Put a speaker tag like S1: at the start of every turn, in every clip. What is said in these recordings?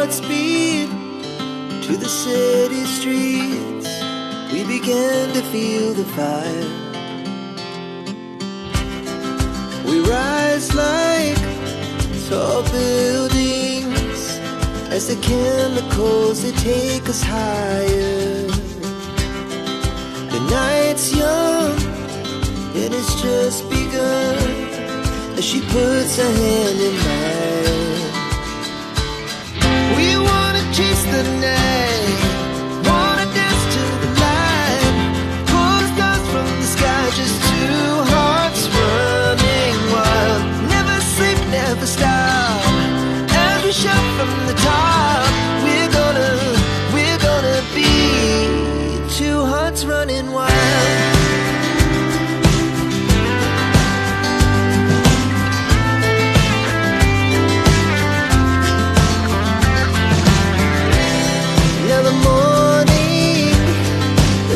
S1: Godspeed to the city streets. We began to feel the fire. We rise like tall buildings as the chemicals, they take us higher. The night's young and it's just begun as she puts her hand in mine. We wanna chase the night, wanna dance to the light, pull the stars from the sky, just two hearts running wild. Never sleep, never stop, as we shout from the top. We're gonna be two hearts running wild.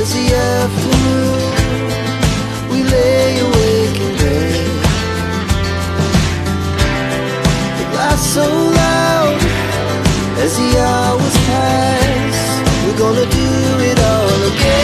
S1: The afternoon, we lay awake in bed. The laugh so loud as the hours pass. We're gonna do it all again.